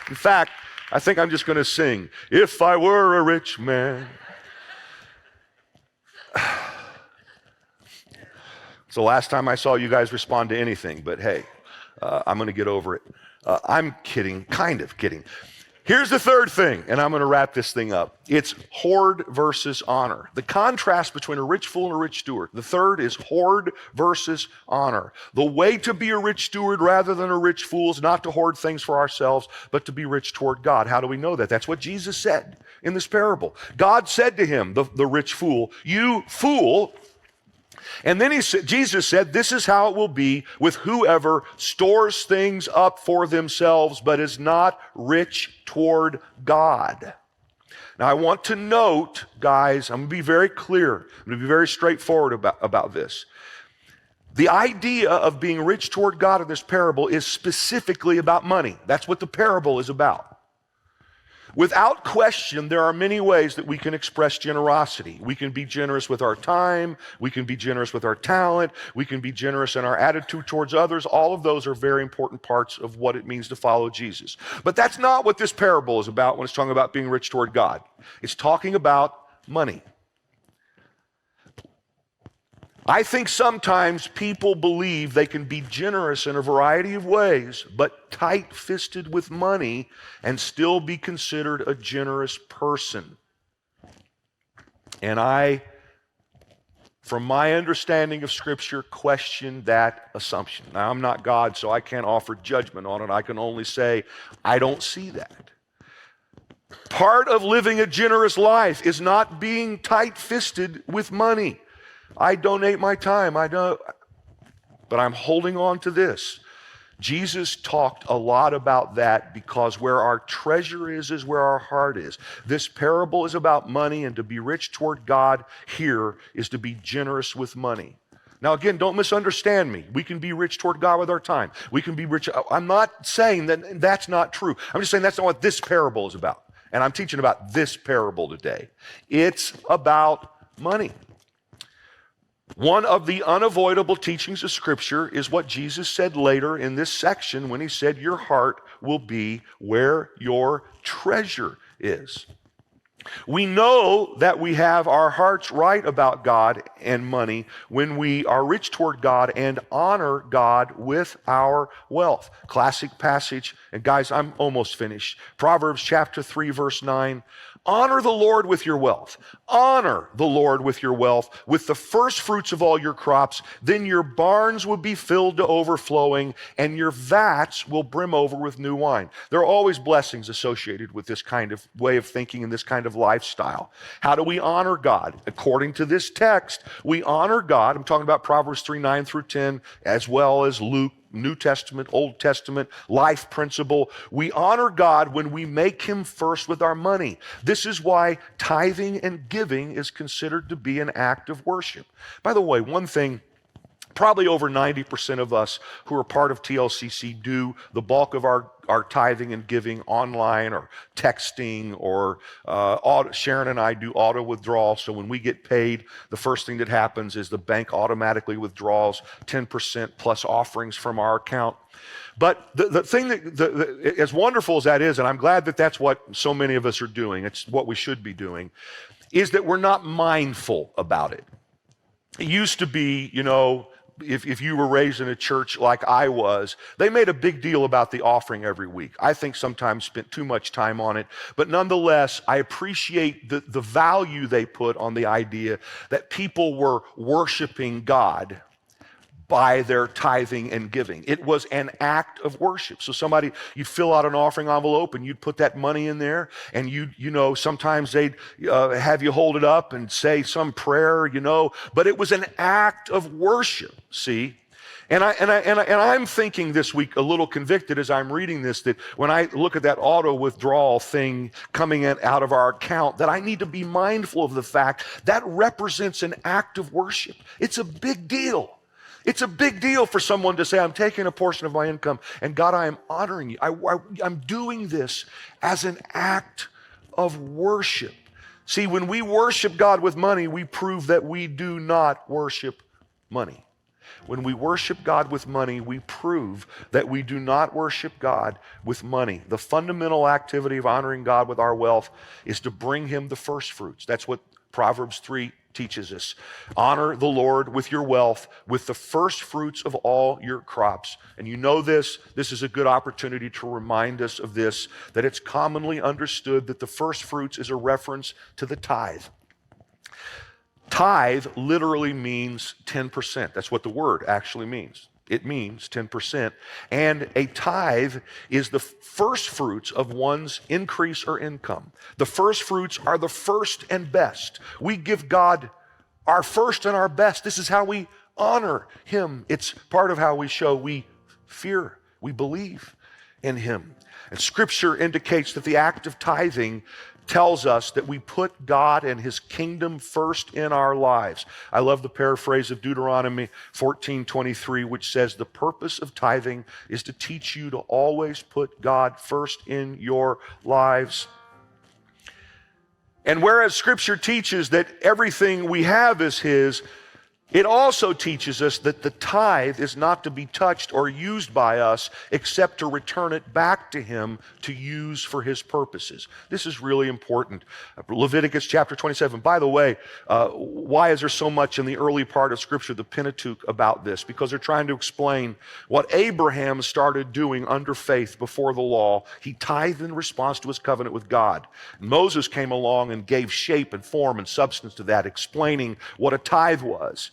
I think I'm just going to sing, if I were a rich man. It's the last time I saw you guys respond to anything, but hey, I'm going to get over it. I'm kidding, kind of kidding. Here's the third thing, and I'm going to wrap this thing up. It's hoard versus honor. The contrast between a rich fool and a rich steward. The third is hoard versus honor. The way to be a rich steward rather than a rich fool is not to hoard things for ourselves, but to be rich toward God. How do we know that? That's what Jesus said in this parable. God said to him, the rich fool, you fool, And then Jesus said, this is how it will be with whoever stores things up for themselves, but is not rich toward God. Now, I want to note, guys, I'm going to be very clear. I'm going to be very straightforward about this. The idea of being rich toward God in this parable is specifically about money. That's what the parable is about. Without question, there are many ways that we can express generosity. We can be generous with our time. We can be generous with our talent. We can be generous in our attitude towards others. All of those are very important parts of what it means to follow Jesus. But that's not what this parable is about when it's talking about being rich toward God. It's talking about money. I think sometimes people believe they can be generous in a variety of ways, but tight-fisted with money and still be considered a generous person. And I, from my understanding of Scripture, question that assumption. Now, I'm not God, so I can't offer judgment on it. I can only say, I don't see that. Part of living a generous life is not being tight-fisted with money. I donate my time, but I'm holding on to this. Jesus talked a lot about that because where our treasure is where our heart is. This parable is about money, and to be rich toward God here is to be generous with money. Now again, don't misunderstand me. We can be rich toward God with our time. We can be rich. I'm not saying that that's not true. I'm just saying that's not what this parable is about. And I'm teaching about this parable today. It's about money. One of the unavoidable teachings of Scripture is what Jesus said later in this section when he said, your heart will be where your treasure is. We know that we have our hearts right about God and money when we are rich toward God and honor God with our wealth. Classic passage, and guys, I'm almost finished. Proverbs chapter 3, verse 9. Honor the Lord with your wealth. Honor the Lord with your wealth, with the first fruits of all your crops. Then your barns will be filled to overflowing, and your vats will brim over with new wine. There are always blessings associated with this kind of way of thinking and this kind of lifestyle. How do we honor God? According to this text, we honor God. I'm talking about Proverbs 3, 9 through 10, as well as Luke, New Testament, Old Testament, life principle. We honor God when we make him first with our money. This is why tithing and giving is considered to be an act of worship. By the way, one thing, probably over 90% of us who are part of TLCC do the bulk of our tithing and giving online or texting or Sharon and I do auto withdrawal. So when we get paid, the first thing that happens is the bank automatically withdraws 10% plus offerings from our account. But the thing that, as wonderful as that is, and I'm glad that that's what so many of us are doing, it's what we should be doing, is that we're not mindful about it. It used to be, if you were raised in a church like I was, they made a big deal about the offering every week. I think sometimes spent too much time on it, but nonetheless, I appreciate the value they put on the idea that people were worshiping God by their tithing and giving. It was an act of worship. So you'd fill out an offering envelope and you'd put that money in there, and sometimes they'd have you hold it up and say some prayer, but it was an act of worship, see? And I'm thinking this week, a little convicted as I'm reading this, that when I look at that auto withdrawal thing coming out of our account, that I need to be mindful of the fact that represents an act of worship. It's a big deal. It's a big deal for someone to say, I'm taking a portion of my income, and God, I am honoring you. I'm doing this as an act of worship. See, when we worship God with money, we prove that we do not worship money. When we worship God with money, we prove that we do not worship God with money. The fundamental activity of honoring God with our wealth is to bring him the first fruits. That's what Proverbs 3 teaches us. Honor the Lord with your wealth, with the first fruits of all your crops. And this is a good opportunity to remind us of this, that it's commonly understood that the first fruits is a reference to the tithe. Tithe literally means 10%. That's what the word actually means. It means 10%. And a tithe is the first fruits of one's increase or income. The first fruits are the first and best. We give God our first and our best. This is how we honor him. It's part of how we show we fear, we believe in him. And Scripture indicates that the act of tithing tells us that we put God and his kingdom first in our lives. I love the paraphrase of Deuteronomy 14:23, which says, the purpose of tithing is to teach you to always put God first in your lives. And whereas Scripture teaches that everything we have is his, it also teaches us that the tithe is not to be touched or used by us except to return it back to him to use for his purposes. This is really important. Leviticus chapter 27. By the way, why is there so much in the early part of Scripture, the Pentateuch, about this? Because they're trying to explain what Abraham started doing under faith before the law. He tithed in response to his covenant with God. Moses came along and gave shape and form and substance to that, explaining what a tithe was.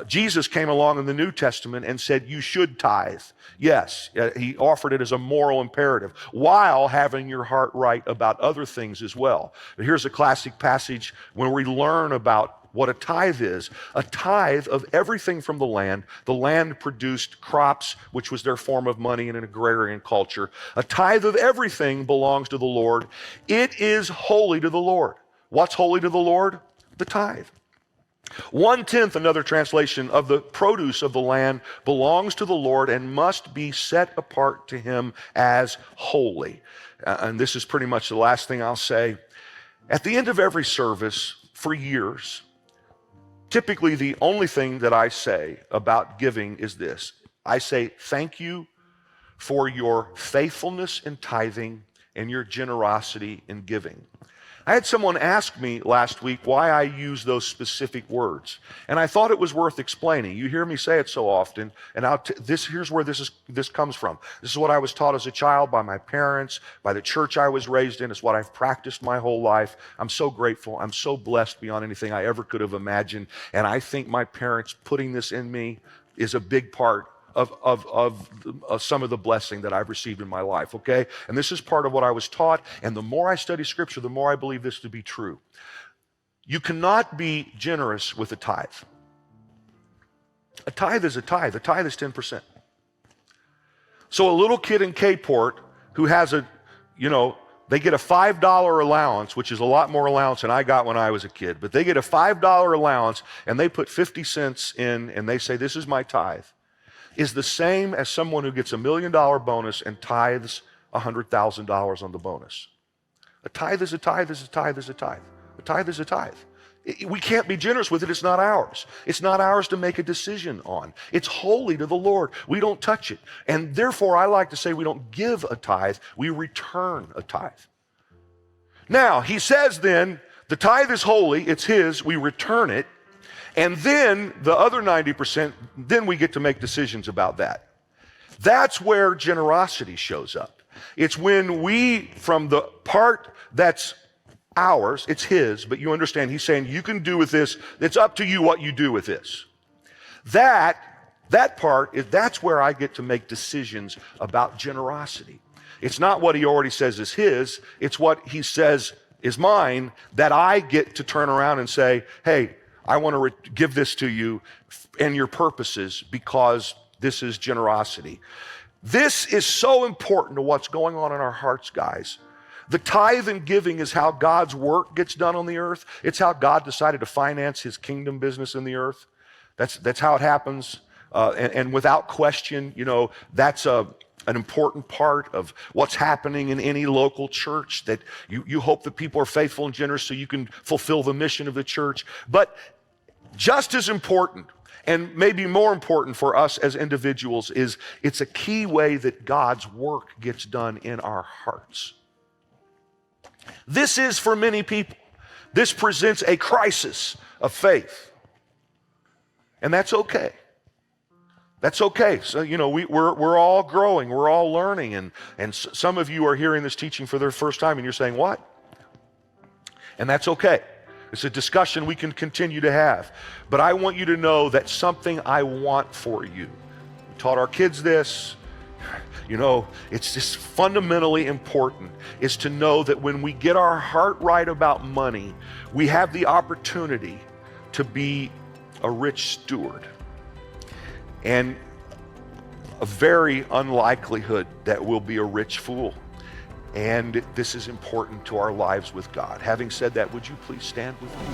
Jesus came along in the New Testament and said, you should tithe. Yes, he offered it as a moral imperative, while having your heart right about other things as well. But here's a classic passage when we learn about what a tithe is. A tithe of everything from the land. The land produced crops, which was their form of money in an agrarian culture. A tithe of everything belongs to the Lord. It is holy to the Lord. What's holy to the Lord? The tithe. 1/10, another translation, of the produce of the land belongs to the Lord and must be set apart to him as holy. And this is pretty much the last thing I'll say. At the end of every service, for years, typically the only thing that I say about giving is this. I say, thank you for your faithfulness in tithing and your generosity in giving. I had someone ask me last week why I use those specific words, and I thought it was worth explaining. You hear me say it so often, and here's where this comes from. This is what I was taught as a child by my parents, by the church I was raised in. It's what I've practiced my whole life. I'm so grateful. I'm so blessed beyond anything I ever could have imagined, and I think my parents putting this in me is a big part of some of the blessing that I've received in my life, okay? And this is part of what I was taught, and the more I study Scripture, the more I believe this to be true. You cannot be generous with a tithe. A tithe is a tithe. A tithe is 10%. So a little kid in K-Port who has they get a $5 allowance, which is a lot more allowance than I got when I was a kid, but they get a $5 allowance, and they put 50 cents in, and they say, this is my tithe, is the same as someone who gets $1 million bonus and tithes $100,000 on the bonus. A tithe is a tithe is a tithe is a tithe. A tithe is a tithe. We can't be generous with it. It's not ours. It's not ours to make a decision on. It's holy to the Lord. We don't touch it. And therefore, I like to say we don't give a tithe, we return a tithe. Now, he says then, the tithe is holy, it's his, we return it. And then the other 90%, then we get to make decisions about that. That's where generosity shows up. It's when we, from the part that's ours, it's his, but you understand, he's saying you can do with this, it's up to you what you do with this. That part, that's where I get to make decisions about generosity. It's not what he already says is his, it's what he says is mine that I get to turn around and say, hey, I want to give this to you and your purposes because this is generosity. This is so important to what's going on in our hearts, guys. The tithe and giving is how God's work gets done on the earth. It's how God decided to finance his kingdom business in the earth. That's how it happens. And without question, that's an important part of what's happening in any local church, that you hope that people are faithful and generous so you can fulfill the mission of the church. But just as important, and maybe more important for us as individuals, is it's a key way that God's work gets done in our hearts. This is for many people. This presents a crisis of faith. And that's okay. That's okay. So, we're all growing, we're all learning, and some of you are hearing this teaching for the first time and you're saying, what? And that's okay. It's a discussion we can continue to have. But I want you to know that something I want for you. We taught our kids this. It's just fundamentally important is to know that when we get our heart right about money, we have the opportunity to be a rich steward, and a very unlikelihood that we'll be a rich fool. And this is important to our lives with God. Having said that, would you please stand with me?